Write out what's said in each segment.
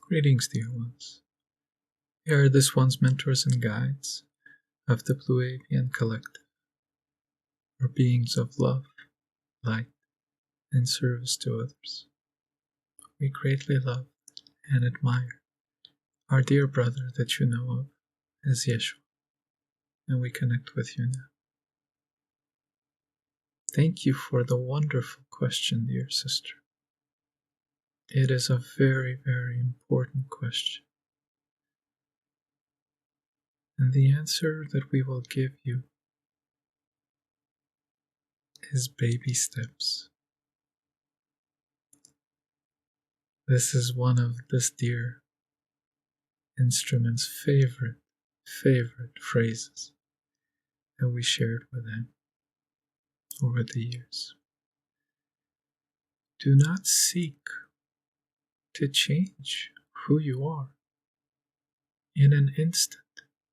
Greetings, dear ones. We are this one's mentors and guides of the Blue Avian Collective. We're beings of love, light, and service to others. We greatly love and admire our dear brother that you know of as Yeshua, and we connect with you now. Thank you for the wonderful question, dear sister. It is a very, very important question. And the answer that we will give you is baby steps. This is one of this dear instrument's favorite phrases that we shared with him over the years. Do not seek to change who you are in an instant.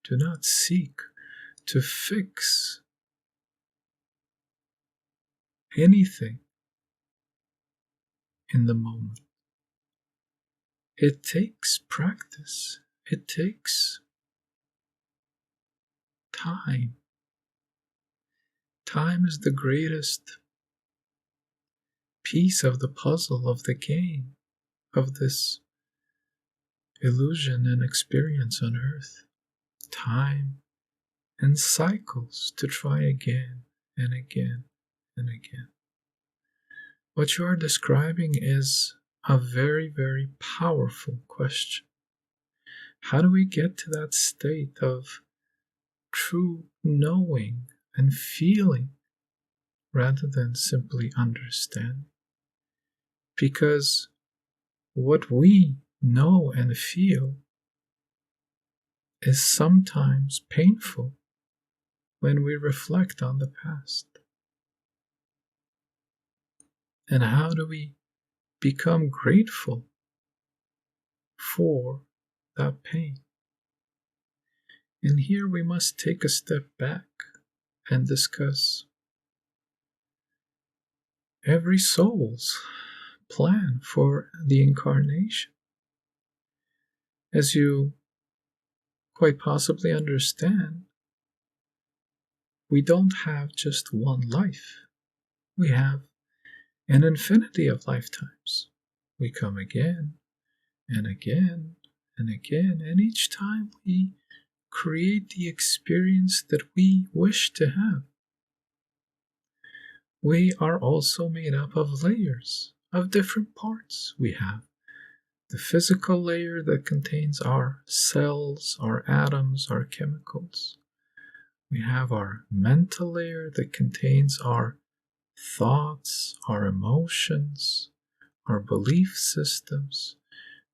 Do not seek to fix anything in the moment. It takes practice. It takes time. Time is the greatest piece of the puzzle of the game of this illusion and experience on earth. Time and cycles to try again and again and again. What you are describing is a very, very powerful question. How do we get to that state of true knowing and feeling rather than simply understanding? Because what we know and feel is sometimes painful when we reflect on the past. And how do we become grateful for that pain? And here we must take a step back and discuss every soul's plan for the incarnation. As you quite possibly understand, we don't have just one life. We have an infinity of lifetimes. We come again and again and again, and each time we create the experience that we wish to have. We are also made up of layers of different parts. We have the physical layer that contains our cells, our atoms, our chemicals. We have our mental layer that contains our thoughts, our emotions, our belief systems.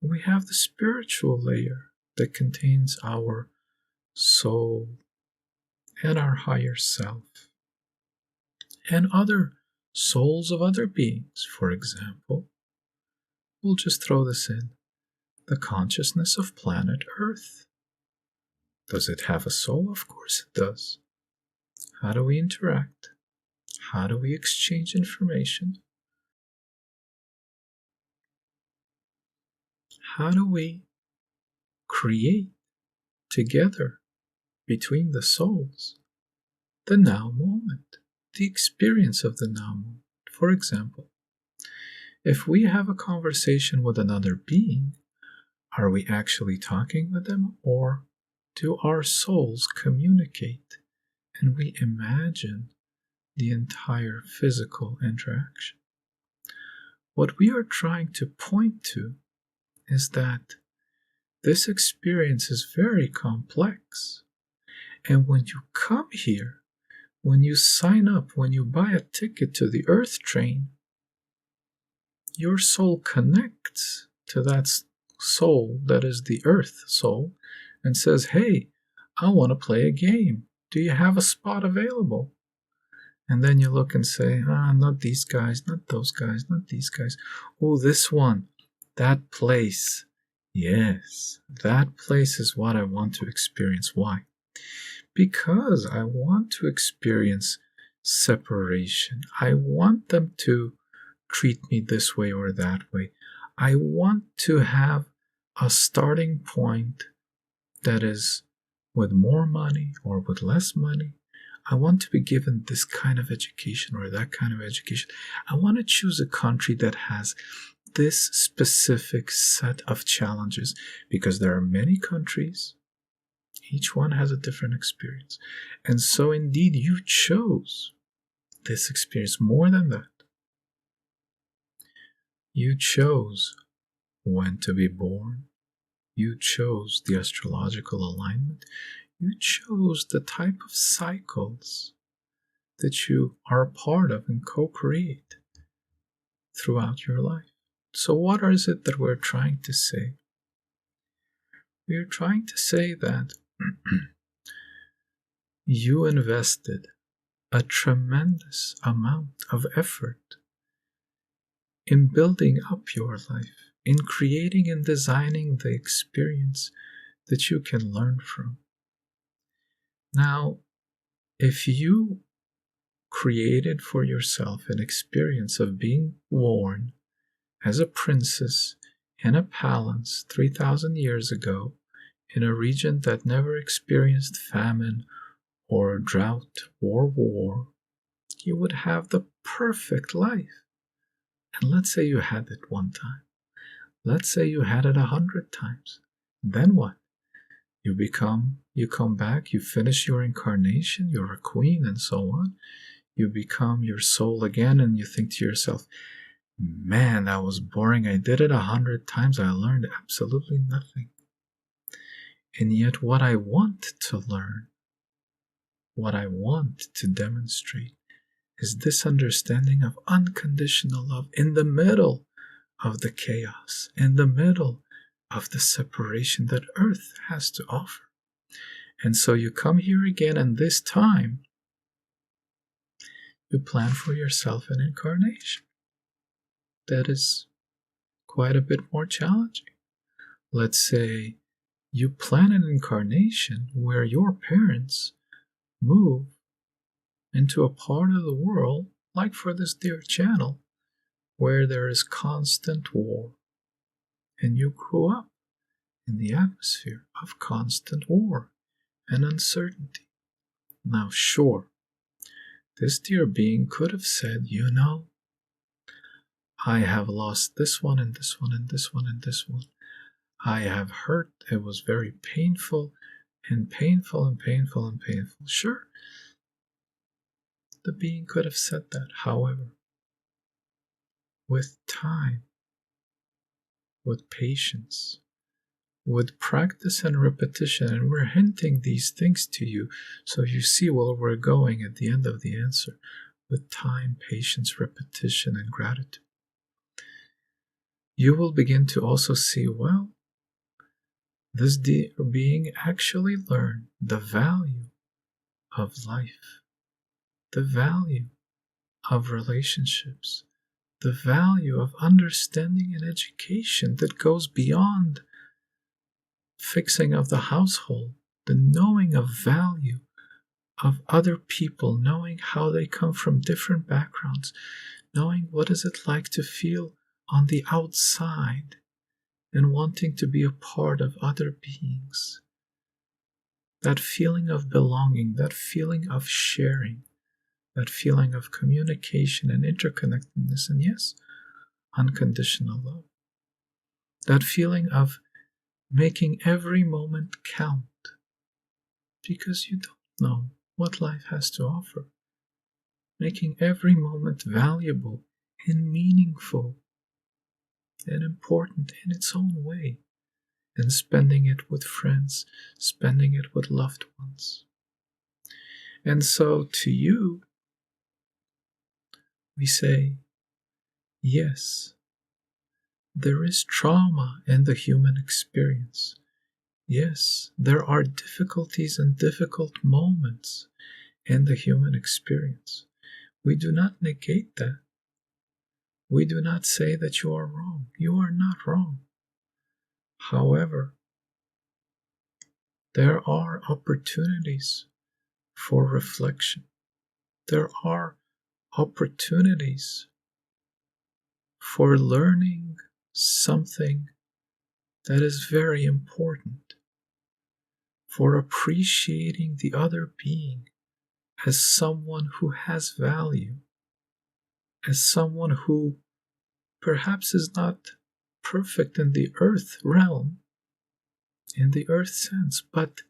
We have the spiritual layer that contains our soul and our higher self, and other souls of other beings. For example, we'll just throw this in, the consciousness of planet Earth. Does it have a soul? Of course it does. How do we interact? How do we exchange information? How do we create together between the souls the now moment, the experience of the now moment? For example, if we have a conversation with another being, are we actually talking with them, or do our souls communicate and we imagine the entire physical interaction? What we are trying to point to is that this experience is very complex. And when you come here, when you sign up, when you buy a ticket to the Earth train, your soul connects to that soul that is the Earth soul and says, hey, I want to play a game. Do you have a spot available? And then you look and say, not these guys, not those guys, not these guys. Oh, this one, that place. Yes, that place is what I want to experience. Why? Because I want to experience separation. I want them to treat me this way or that way. I want to have a starting point that is with more money or with less money. I want to be given this kind of education or that kind of education. I want to choose a country that has this specific set of challenges because there are many countries. Each one has a different experience. And so, indeed, you chose this experience. More than that, you chose when to be born. You chose the astrological alignment. You chose the type of cycles that you are a part of and co create throughout your life. So, what is it that we're trying to say? We're trying to say that you invested a tremendous amount of effort in building up your life, in creating and designing the experience that you can learn from. Now, if you created for yourself an experience of being born as a princess in a palace 3,000 years ago in a region that never experienced famine or drought or war, you would have the perfect life. And let's say you had it one time. Let's say you had it 100 times. Then what? You come back, you finish your incarnation, you're a queen, and so on. You become your soul again, and you think to yourself, man, that was boring. I did it 100 times. I learned absolutely nothing. And yet, what I want to learn, what I want to demonstrate, is this understanding of unconditional love in the middle of the chaos, in the middle of the separation that Earth has to offer. And so you come here again, and this time you plan for yourself an incarnation that is quite a bit more challenging. Let's say you plan an incarnation where your parents move into a part of the world, like for this dear channel, where there is constant war, and you grew up in the atmosphere of constant war and uncertainty. Now, sure, this dear being could have said, I have lost this one and this one and this one and this one. I have hurt. It was very painful and painful and painful and painful. Sure, the being could have said that. However, with time, with patience, with practice and repetition, and we're hinting these things to you so you see where we're going at the end of the answer, with time, patience, repetition, and gratitude, you will begin to also see, well, this dear being actually learned the value of life, the value of relationships, the value of understanding and education that goes beyond fixing of the household, the knowing of value of other people, knowing how they come from different backgrounds, knowing what is it like to feel on the outside and wanting to be a part of other beings. That feeling of belonging, that feeling of sharing, that feeling of communication and interconnectedness, and yes, unconditional love. That feeling of making every moment count because you don't know what life has to offer. Making every moment valuable and meaningful and important in its own way, and spending it with friends, spending it with loved ones. And so to you, we say, yes, there is trauma in the human experience. Yes, there are difficulties and difficult moments in the human experience. We do not negate that. We do not say that you are wrong. You are not wrong. However, there are opportunities for reflection. There are opportunities for learning something that is very important for appreciating the other being as someone who has value, as someone who perhaps is not perfect in the earth realm, in the earth sense, but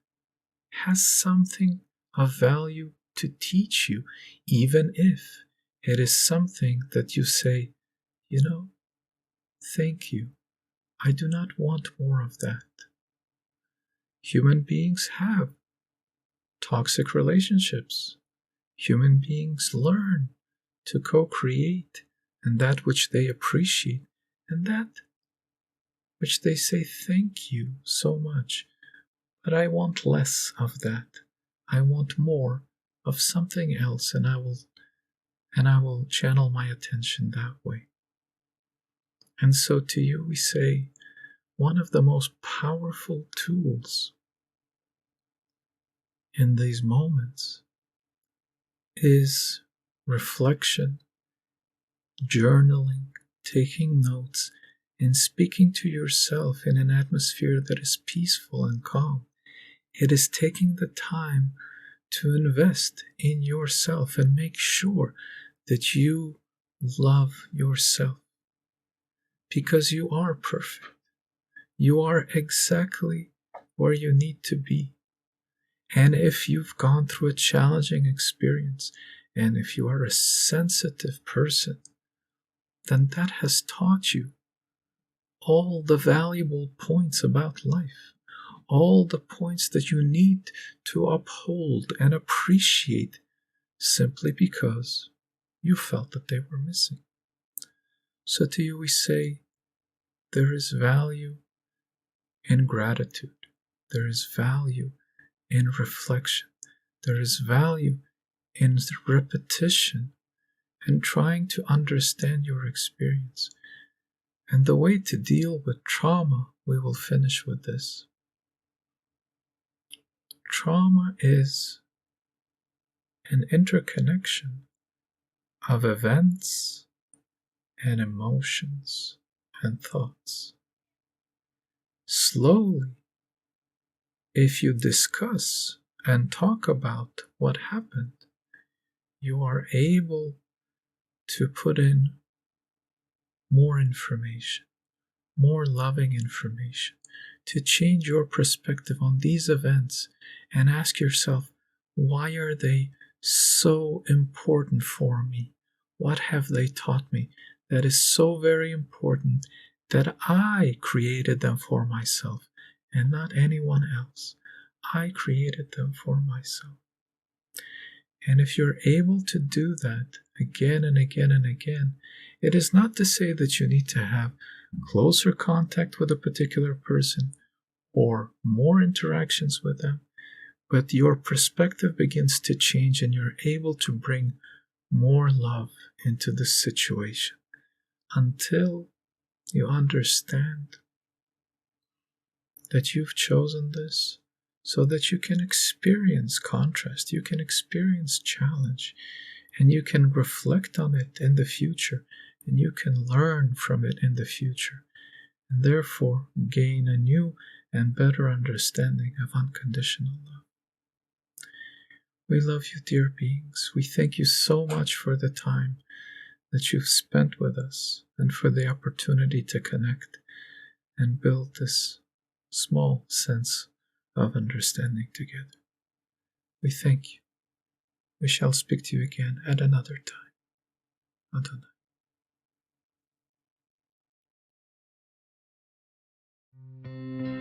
has something of value to teach you, even if it is something that you say, thank you. I do not want more of that. Human beings have toxic relationships. Human beings learn to co create and that which they appreciate and that which they say thank you so much. But I want less of that. I want more of something else, and I will channel my attention that way. And so to you we say, one of the most powerful tools in these moments is reflection, journaling, taking notes, and speaking to yourself in an atmosphere that is peaceful and calm. It is taking the time to invest in yourself and make sure that you love yourself, because you are perfect. You are exactly where you need to be. And if you've gone through a challenging experience, and if you are a sensitive person, then that has taught you all the valuable points about life, all the points that you need to uphold and appreciate simply because you felt that they were missing. So to you we say, there is value in gratitude. There is value in reflection. There is value in repetition and trying to understand your experience. And the way to deal with trauma, we will finish with this. Trauma is an interconnection of events and emotions and thoughts. Slowly, if you discuss and talk about what happened, you are able to put in more information, more loving information, to change your perspective on these events and ask yourself, why are they so important for me? What have they taught me that is so very important that I created them for myself and not anyone else? I created them for myself. And if you're able to do that again and again and again, it is not to say that you need to have closer contact with a particular person or more interactions with them, but your perspective begins to change and you're able to bring more love into the situation until you understand that you've chosen this so that you can experience contrast, you can experience challenge, and you can reflect on it in the future, and you can learn from it in the future, and therefore gain a new and better understanding of unconditional love. We love you, dear beings. We thank you so much for the time that you've spent with us and for the opportunity to connect and build this small sense of understanding together. We thank you. We shall speak to you again at another time. Adonai.